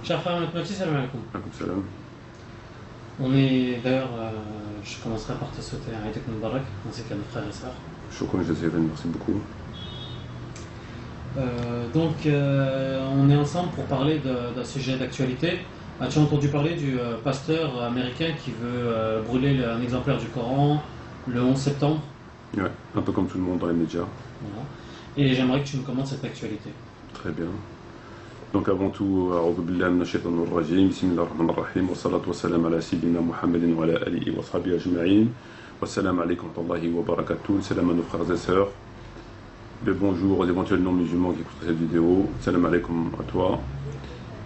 Cher frère Mathieu, salam alaikum. Alaykoum salam. On est d'ailleurs, je commencerai par te souhaiter un Eid Mubarak, ainsi qu'à nos frères et sœurs. Shukran jazilan, merci beaucoup. On est ensemble pour parler d'un sujet d'actualité. As-tu entendu parler du pasteur américain qui veut brûler un exemplaire du Coran le 11 septembre? Ouais, un peu comme tout le monde dans les médias. Voilà. Et j'aimerais que tu me commentes cette actualité. Très bien. Donc avant tout, a'oudhu billahi minash shaitanir rajim, bismillahir rahmanir rahim, wa salatu wa salam ala sayyidina Muhammadin wa ala alihi wa sahbihi ajma'in, wa salam alaykum wa rahmatullahi wa barakatuh, salam à nos frères et sœurs, le bonjour aux éventuels non-musulmans qui écoutent cette vidéo, salam alaykum à toi.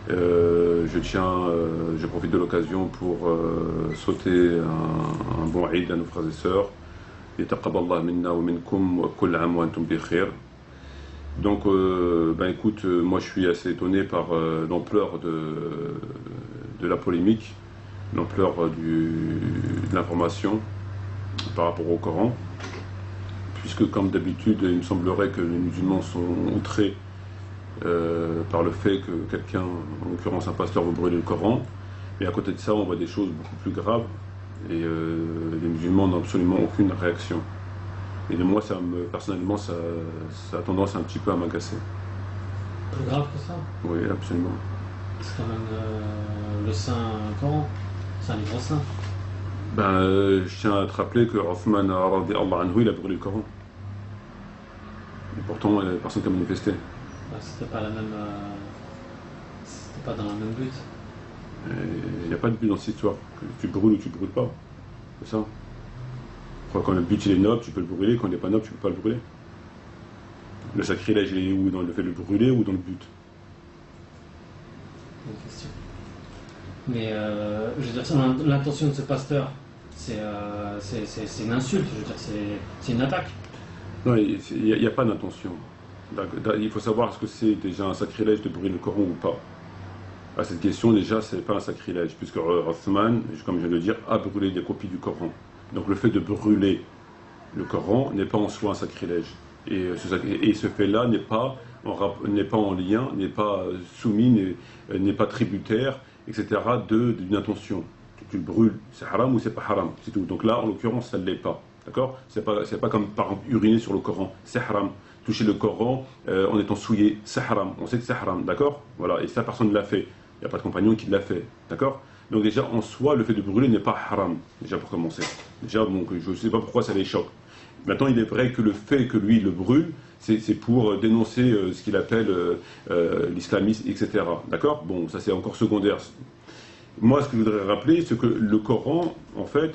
Je profite de l'occasion pour souhaiter un bon Eid à nos frères et sœurs. Yataqabbalallahu minna wa minkum wa kull 'am wa antum bi khair. Donc, écoute, moi je suis assez étonné par l'ampleur de la polémique, l'ampleur de l'information par rapport au Coran, puisque comme d'habitude, il me semblerait que les musulmans sont outrés par le fait que quelqu'un, en l'occurrence un pasteur, veut brûler le Coran, mais à côté de ça, on voit des choses beaucoup plus graves, et les musulmans n'ont absolument aucune réaction. Et de moi, personnellement, ça a tendance un petit peu à m'agacer. Plus grave que ça? Oui, absolument. C'est quand même le Saint Coran, c'est un livre saint. Je tiens à te rappeler que Othman radiallahu anhu, il a brûlé le Coran. Et pourtant, il n'y a personne qui a manifesté. C'était pas la même. C'était pas dans le même but. Il n'y a pas de but dans cette histoire. Que tu brûles ou tu ne brûles pas. C'est ça. Quand le but il est noble, tu peux le brûler. Quand il n'est pas noble, tu ne peux pas le brûler. Le sacrilège, il est où? Dans le fait de le brûler ou dans le but? Bonne question. Mais je veux dire, l'intention de ce pasteur, c'est une insulte, je veux dire, c'est une attaque. Non, il n'y a pas d'intention. Il faut savoir est-ce que c'est déjà un sacrilège de brûler le Coran ou pas. À cette question, déjà, ce n'est pas un sacrilège, puisque Othman, comme je viens de le dire, a brûlé des copies du Coran. Donc le fait de brûler le Coran n'est pas en soi un sacrilège. Et ce fait-là n'est pas en lien, n'est pas soumis, n'est pas tributaire, etc. d'une intention. Tu le brûles, c'est haram ou c'est pas haram, c'est tout. Donc là, en l'occurrence, ça ne l'est pas. D'accord? C'est pas comme par exemple uriner sur le Coran, c'est haram. Toucher le Coran en étant souillé, c'est haram. On sait que c'est haram, d'accord? Voilà, et ça, personne ne l'a fait. Il n'y a pas de compagnon qui l'a fait, d'accord? Donc déjà, en soi, le fait de brûler n'est pas haram, déjà pour commencer. Déjà, bon, je ne sais pas pourquoi ça les choque. Maintenant, il est vrai que le fait que lui le brûle, c'est pour dénoncer ce qu'il appelle l'islamisme, etc. D'accord? Bon, ça c'est encore secondaire. Moi, ce que je voudrais rappeler, c'est que le Coran, en fait,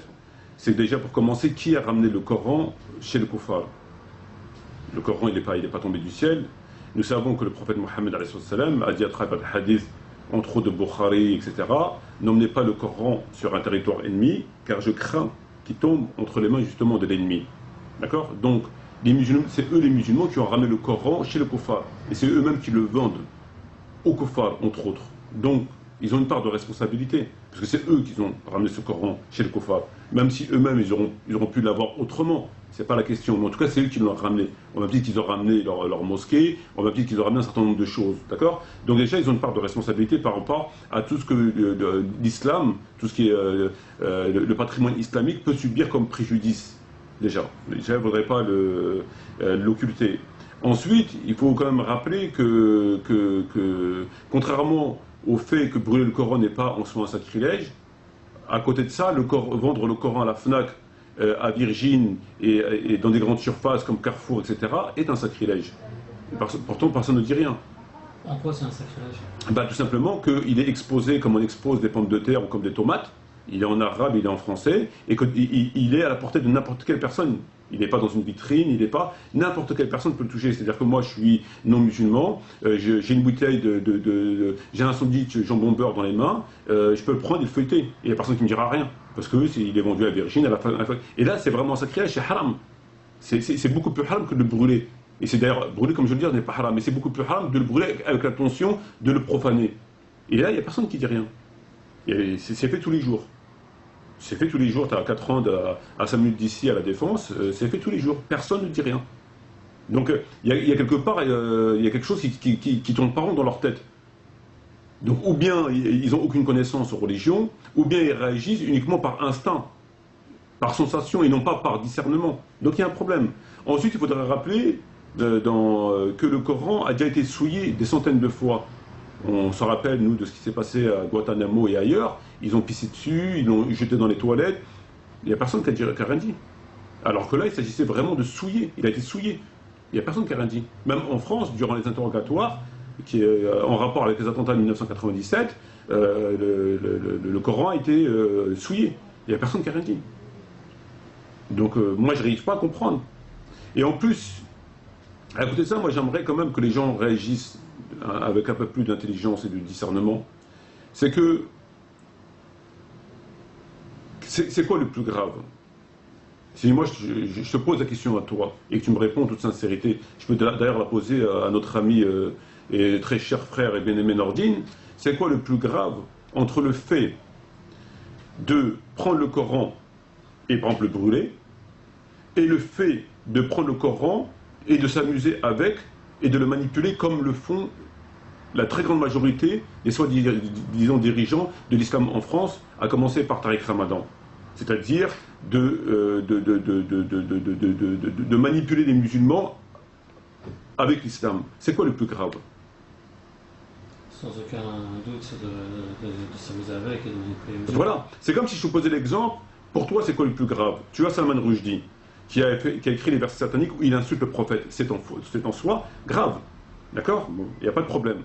c'est déjà pour commencer, qui a ramené le Coran chez le kuffar? Le Coran, il n'est pas tombé du ciel. Nous savons que le prophète Mohammed a dit à travers le hadith, entre autres de Bukhari, etc., n'emmenez pas le Coran sur un territoire ennemi, car je crains qu'il tombe entre les mains justement de l'ennemi. D'accord? Donc, c'est eux les musulmans qui ont ramené le Coran chez le kuffar. Et c'est eux-mêmes qui le vendent au kuffar, entre autres. Donc, ils ont une part de responsabilité, parce que c'est eux qui ont ramené ce Coran chez le kuffar. Même si eux-mêmes, ils auront pu l'avoir autrement. C'est pas la question, mais en tout cas c'est eux qui l'ont ramené. On va dire qu'ils ont ramené leur mosquée, on va dire qu'ils ont ramené un certain nombre de choses, d'accord? Donc déjà ils ont une part de responsabilité par rapport à tout ce que l'islam, tout ce qui est le patrimoine islamique peut subir comme préjudice, déjà. Déjà il ne faudrait pas l'occulter. Ensuite, il faut quand même rappeler que contrairement au fait que brûler le Coran n'est pas en soi un sacrilège, à côté de ça, vendre le Coran à la FNAC, à Virgin et dans des grandes surfaces comme Carrefour, etc., est un sacrilège. Pourtant, personne ne dit rien. En quoi c'est un sacrilège? Tout simplement qu'il est exposé comme on expose des pommes de terre ou comme des tomates. Il est en arabe, il est en français, et qu'il est à la portée de n'importe quelle personne. Il n'est pas dans une vitrine, il n'est pas... N'importe quelle personne peut le toucher. C'est-à-dire que moi, je suis non-musulman, j'ai une bouteille j'ai un sandwich jambon beurre dans les mains, je peux le prendre et le feuilleter. Et il n'y a personne qui ne me dira rien. Parce que il est vendu à Virgin, à la fin... Et là, c'est vraiment sacrilège, c'est haram. C'est beaucoup plus haram que de le brûler. Et c'est d'ailleurs, brûler, comme je veux le dire, n'est pas haram. Mais c'est beaucoup plus haram de le brûler avec l'intention de le profaner. Et là, il n'y a personne qui dit rien. C'est fait tous les jours. C'est fait tous les jours, tu as 4 ans à 5 minutes d'ici à la Défense, c'est fait tous les jours, personne ne dit rien. Donc il y a quelque part, il y a quelque chose qui tourne pas rond dans leur tête. Donc ou bien ils n'ont aucune connaissance aux religions, ou bien ils réagissent uniquement par instinct, par sensation et non pas par discernement. Donc il y a un problème. Ensuite, il faudrait rappeler que le Coran a déjà été souillé des centaines de fois. On se rappelle, nous, de ce qui s'est passé à Guantanamo et ailleurs. Ils ont pissé dessus, ils l'ont jeté dans les toilettes. Il n'y a personne qui a rien dit. Alors que là, il s'agissait vraiment de souiller. Il a été souillé. Il n'y a personne qui a rien dit. Même en France, durant les interrogatoires, qui est en rapport avec les attentats de 1997, le Coran a été souillé. Il n'y a personne qui a rien dit. Donc moi, je n'arrive pas à comprendre. Et en plus, à côté de ça, moi, j'aimerais quand même que les gens réagissent avec un peu plus d'intelligence et de discernement. C'est que... C'est quoi le plus grave? Si moi, je te pose la question à toi, et que tu me réponds en toute sincérité, je peux d'ailleurs la poser à notre ami et très cher frère et bien-aimé Nordine, c'est quoi le plus grave entre le fait de prendre le Coran et par exemple le brûler, et le fait de prendre le Coran et de s'amuser avec et de le manipuler comme le font la très grande majorité des soi-disant dirigeants de l'islam en France, à commencer par Tariq Ramadan. C'est-à-dire de manipuler les musulmans avec l'islam. C'est quoi le plus grave? Sans aucun doute, c'est de s'amuser avec et de manipuler les musulmans. Voilà, c'est comme si je te posais l'exemple, pour toi c'est quoi le plus grave? Tu as Salman Rushdie, qui a écrit les versets sataniques où il insulte le prophète. C'est en soi grave. D'accord? Bon, il n'y a pas de problème.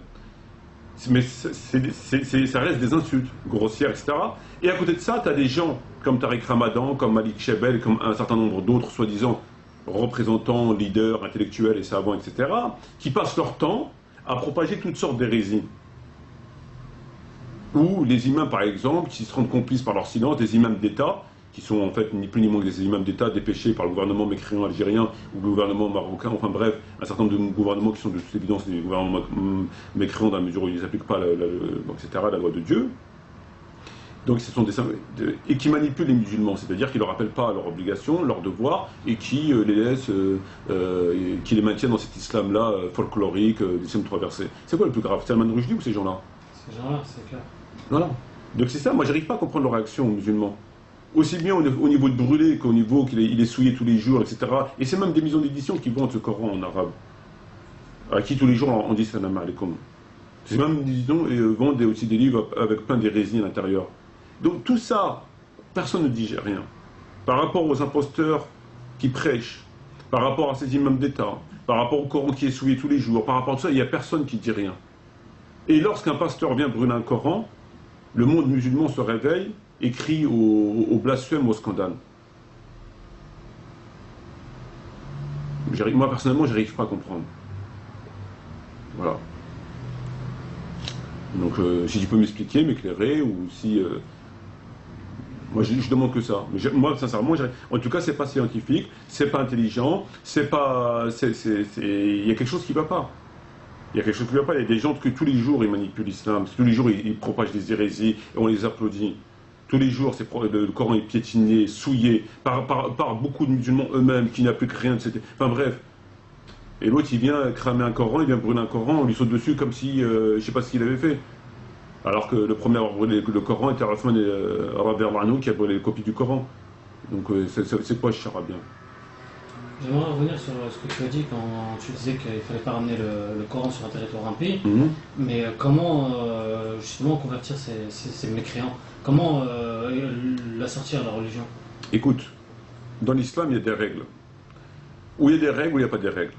Mais ça reste des insultes grossières, etc. Et à côté de ça, tu as des gens comme Tariq Ramadan, comme Malik Chebel, comme un certain nombre d'autres, soi-disant représentants, leaders, intellectuels et savants, etc., qui passent leur temps à propager toutes sortes d'hérésies. Ou les imams, par exemple, qui se rendent complices par leur silence, des imams d'État, qui sont en fait ni plus ni moins que des imams d'État dépêchés par le gouvernement mécréant algérien ou le gouvernement marocain, enfin bref, un certain nombre de gouvernements qui sont de toute évidence des gouvernements mécréants dans la mesure où ils n'appliquent pas etc., la loi de Dieu. Donc ce sont et qui manipulent les musulmans, c'est-à-dire qui ne leur rappellent pas leurs obligations, leurs devoirs, et qui les laissent, qui les maintiennent dans cet islam-là folklorique, l'islam trois versets. C'est quoi le plus grave? Salman Rushdie ou ces gens-là? Ces gens-là, c'est clair. Voilà. Donc c'est ça, moi j'arrive pas à comprendre leur réaction aux musulmans. Aussi bien au niveau de brûler qu'au niveau qu'il est souillé tous les jours, etc. Et c'est même des maisons d'édition qui vendent ce Coran en arabe. À qui tous les jours on dit salam alaikum. C'est même, disons, vendent aussi des livres avec plein d'hérésies à l'intérieur. Donc tout ça, personne ne dit rien. Par rapport aux imposteurs qui prêchent, par rapport à ces imams d'État, par rapport au Coran qui est souillé tous les jours, par rapport à tout ça, il n'y a personne qui dit rien. Et lorsqu'un pasteur vient brûler un Coran, le monde musulman se réveille et crie au blasphème, au scandale. Moi, personnellement, je n'arrive pas à comprendre. Voilà. Donc, si tu peux m'expliquer, m'éclairer, ou si... moi, je demande que ça. Mais moi, sincèrement, en tout cas, c'est pas scientifique, c'est pas intelligent, c'est pas... Il y a quelque chose qui ne va pas. Il y a quelque chose qui ne va pas. Il y a des gens que tous les jours, ils manipulent l'islam, tous les jours, ils propagent des hérésies, et on les applaudit. Tous les jours, le Coran est piétiné, souillé, par beaucoup de musulmans eux-mêmes qui n'appliquent rien de cette... Enfin bref. Et l'autre, il vient cramer un Coran, il vient brûler un Coran, on lui saute dessus comme si... je ne sais pas ce qu'il avait fait. Alors que le premier à avoir brûlé le Coran était Othman Rabbi Arnaud qui a brûlé les copies du Coran. Donc c'est quoi, je sais bien. J'aimerais revenir sur ce que tu as dit quand tu disais qu'il ne fallait pas ramener le Coran sur un territoire impie. Mais comment justement convertir ces mécréants? Comment la sortir de la religion? Écoute, dans l'islam, il y a des règles. Où il y a des règles, où il n'y a pas de règles.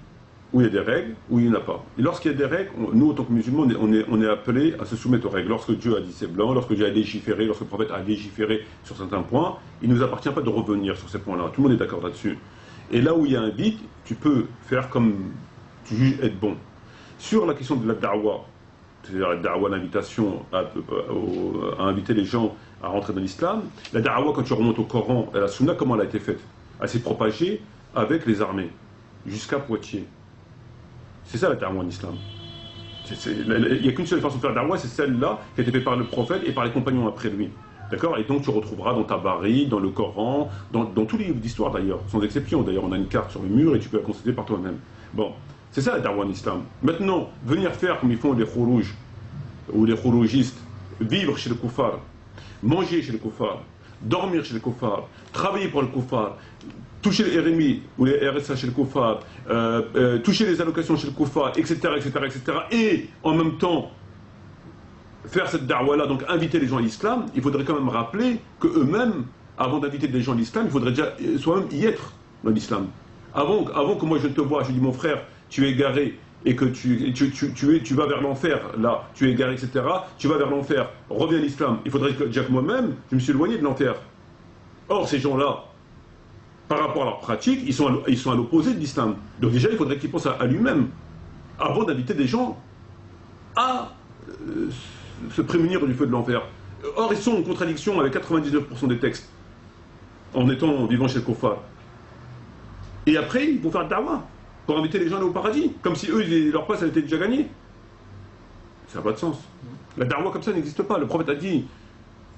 Où il y a des règles, où il n'y en a pas. Et lorsqu'il y a des règles, nous, en tant que musulmans, on est appelés à se soumettre aux règles. Lorsque Dieu a dit c'est blanc, lorsque Dieu a légiféré, lorsque le prophète a légiféré sur certains points, il ne nous appartient pas de revenir sur ces points-là. Tout le monde est d'accord là-dessus. Et là où il y a un vide, tu peux faire comme tu juges être bon. Sur la question de la da'wa, c'est-à-dire la da'wa, l'invitation à inviter les gens à rentrer dans l'islam, la da'wa, quand tu remontes au Coran et à la Sunna, comment elle a été faite? Elle s'est propagée avec les armées, jusqu'à Poitiers. C'est ça la da'wa en islam. Il n'y a qu'une seule façon de faire la da'wa, c'est celle-là qui a été faite par le prophète et par les compagnons après lui. D'accord? Et donc tu retrouveras dans Tabari, dans le Coran, dans tous les livres d'histoire d'ailleurs, sans exception. D'ailleurs, on a une carte sur le mur et tu peux la consulter par toi-même. Bon, c'est ça la da'wa en islam. Maintenant, venir faire comme ils font les khourouj ou les khourougistes, vivre chez le koufar, manger chez le koufar, dormir chez le koufar, travailler pour le koufar, toucher les RMI ou les RSA chez le koufar, toucher les allocations chez le koufar, etc., etc., etc., et en même temps faire cette da'wa-là, donc inviter les gens à l'islam, il faudrait quand même rappeler qu'eux-mêmes, avant d'inviter des gens à l'islam, il faudrait déjà soi-même y être dans l'islam. Avant que moi je te vois, je dis mon frère, tu es égaré et que tu vas vers l'enfer, là, tu es égaré, etc., tu vas vers l'enfer, reviens à l'islam, il faudrait que déjà que moi-même, je me suis éloigné de l'enfer. Or, ces gens-là, par rapport à leur pratique, ils sont à l'opposé de l'islam. Donc déjà, il faudrait qu'ils pensent à lui-même, avant d'inviter des gens à se prémunir du feu de l'enfer. Or, ils sont en contradiction avec 99% des textes, en vivant chez le Koufar. Et après, ils vont faire le da'wah, pour inviter les gens à aller au paradis, comme si eux, leur place, elle était déjà gagnée. Ça n'a pas de sens. La da'wah comme ça n'existe pas. Le prophète a dit,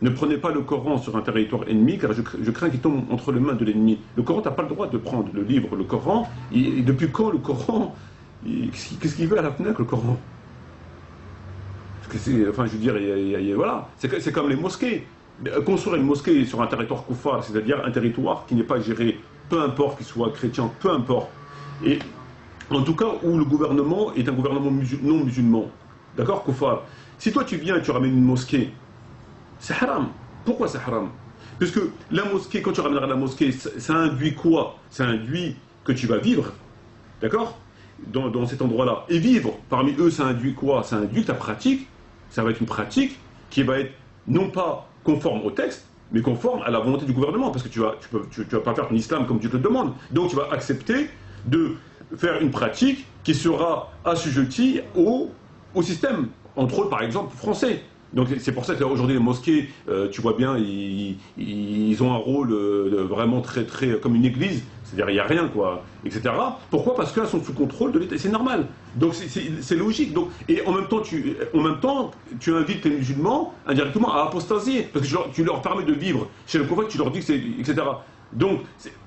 ne prenez pas le Coran sur un territoire ennemi, car je crains qu'il tombe entre les mains de l'ennemi. Le Coran, tu n'as pas le droit de prendre le livre, le Coran. Et depuis quand le Coran, qu'est-ce qu'il veut à la FNAC, le Coran? Enfin, je veux dire, voilà, c'est comme les mosquées. Construire une mosquée sur un territoire koufar, c'est-à-dire un territoire qui n'est pas géré, peu importe qu'il soit chrétien, peu importe. Et en tout cas, où le gouvernement est un gouvernement non musulman. D'accord, koufar? Si toi tu viens et tu ramènes une mosquée, c'est haram. Pourquoi c'est haram? Parce que la mosquée, quand tu ramèneras la mosquée, ça induit quoi? Ça induit que tu vas vivre, d'accord, dans cet endroit-là. Et vivre, parmi eux, ça induit quoi? Ça induit que ta pratique, ça va être une pratique qui va être non pas conforme au texte, mais conforme à la volonté du gouvernement, parce que tu vas pas faire ton islam comme Dieu te le demande. Donc tu vas accepter de faire une pratique qui sera assujettie au système, entre autres par exemple français. Donc c'est pour ça qu'aujourd'hui les mosquées, tu vois bien, ils ont un rôle vraiment très, comme une église, c'est-à-dire il n'y a rien, quoi, etc. Pourquoi? Parce qu'elles sont sous contrôle de l'État, c'est normal. Donc c'est logique. Donc, et en même temps, tu invites les musulmans indirectement à apostasier, parce que tu leur permets de vivre chez le prophète, tu leur dis que c'est, etc. Donc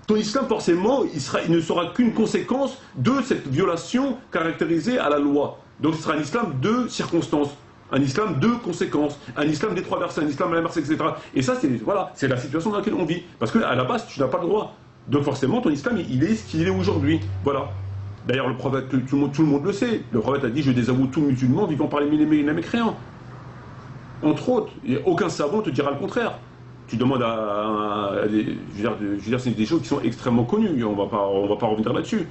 ton islam, forcément, il ne sera qu'une conséquence de cette violation caractérisée à la loi. Donc ce sera un islam de circonstances. Un islam de conséquences, un islam des trois versets, un islam à la merci, etc. Et ça, c'est la situation dans laquelle on vit. Parce qu'à la base, tu n'as pas le droit. Donc forcément, ton islam, il est ce qu'il est aujourd'hui. Voilà. D'ailleurs, le prophète, tout le monde le sait. Le prophète a dit, je désavoue tout musulman vivant par les mécréants. Entre autres, aucun savant te dira le contraire. Tu demandes je veux dire, c'est des choses qui sont extrêmement connues. On va pas revenir là-dessus.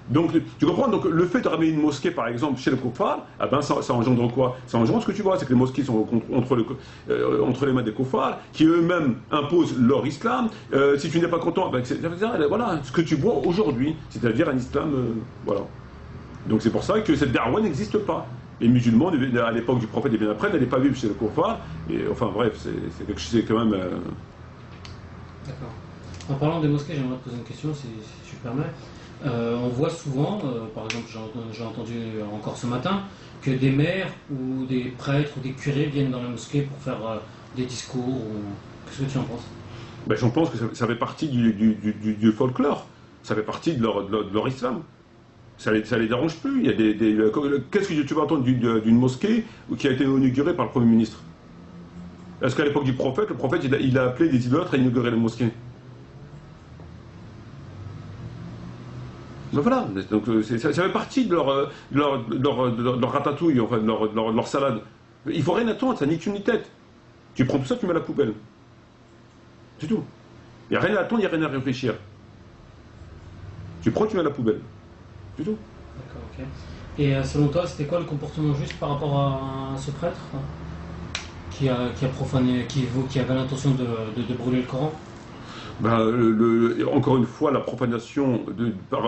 Donc, tu comprends? Donc, le fait de ramener une mosquée, par exemple, chez le koufar, eh ben, ça engendre quoi? Ça engendre ce que tu vois, c'est que les mosquées sont entre les mains des koufars, qui eux-mêmes imposent leur islam. Si tu n'es pas content, ben, voilà ce que tu vois aujourd'hui, c'est-à-dire un islam, voilà. Donc, c'est pour ça que cette da'wa n'existe pas. Les musulmans, à l'époque du prophète et bien après, n'allaient pas vivre chez le koufar. Et enfin, bref, c'est quelque chose, c'est quand même. D'accord. En parlant des mosquées, j'aimerais te poser une question, si tu permets. On voit souvent, par exemple, j'ai entendu encore ce matin, que des maires ou des prêtres ou des curés viennent dans la mosquée pour faire des discours. Qu'est-ce que tu en penses? Ben, j'en pense que ça fait partie du folklore, ça fait partie de leur islam. Ça les dérange plus. Il y a qu'est-ce que tu vas entendre d'une mosquée qui a été inaugurée par le Premier ministre? Est-ce qu'à l'époque du prophète, le prophète il a appelé des idolâtres à inaugurer la mosquée? Ben voilà, donc ça fait partie de leur ratatouille, enfin de leur salade. Il faut rien attendre, ça nique une tête. Tu prends tout ça, tu mets à la poubelle. C'est tout. Il n'y a rien à attendre, il n'y a rien à réfléchir. Tu prends, tu mets à la poubelle. C'est tout. D'accord, ok. Et selon toi, c'était quoi le comportement juste par rapport à ce prêtre qui a profané, qui avait l'intention de brûler le Coran? Ben, encore une fois, la profanation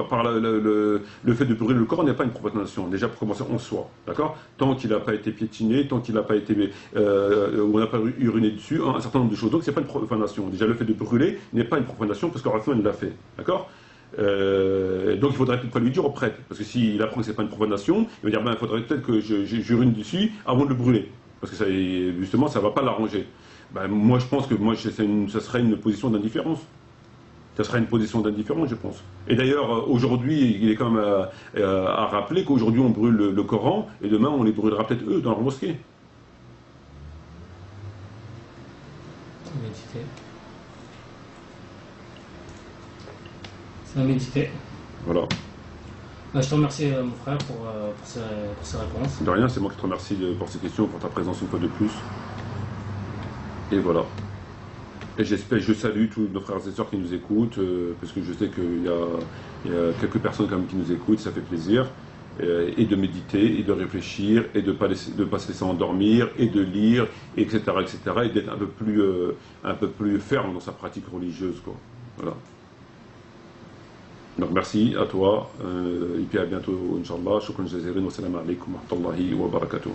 par le fait de brûler le Coran n'est pas une profanation, déjà pour commencer en soi, d'accord? Tant qu'il n'a pas été piétiné, tant qu'il n'a pas été, on n'a pas uriné dessus, un certain nombre de choses. Donc c'est pas une profanation. Déjà le fait de brûler n'est pas une profanation parce qu'Othman l'a fait, d'accord? Donc il faudrait peut-être pas lui dire au prêtre, parce que s'il apprend que c'est pas une profanation, il va dire ben il faudrait peut-être que j'urine dessus avant de le brûler, parce que ça, justement ça va pas l'arranger. Ben, moi je pense que ça serait une position d'indifférence. Ça serait une position d'indifférence, je pense. Et d'ailleurs, aujourd'hui, il est quand même à rappeler qu'aujourd'hui on brûle le Coran, et demain on les brûlera peut-être eux dans leur mosquée. méditer. Ça va méditer. Voilà. Je te remercie, mon frère, pour ces réponses. De rien, c'est moi qui te remercie pour ces questions, pour ta présence une fois de plus. Et voilà. Et je salue tous nos frères et sœurs qui nous écoutent, parce que je sais qu'il y a quelques personnes quand même qui nous écoutent, ça fait plaisir. Et de méditer, et de réfléchir, et de ne pas se laisser endormir, et de lire, etc., etc., et d'être un peu plus ferme dans sa pratique religieuse, quoi. Voilà. Donc merci à toi, et puis à bientôt, Inch'Allah. Shukran jazilan wa salam alaikum wa rahmatullahi wa barakatuh.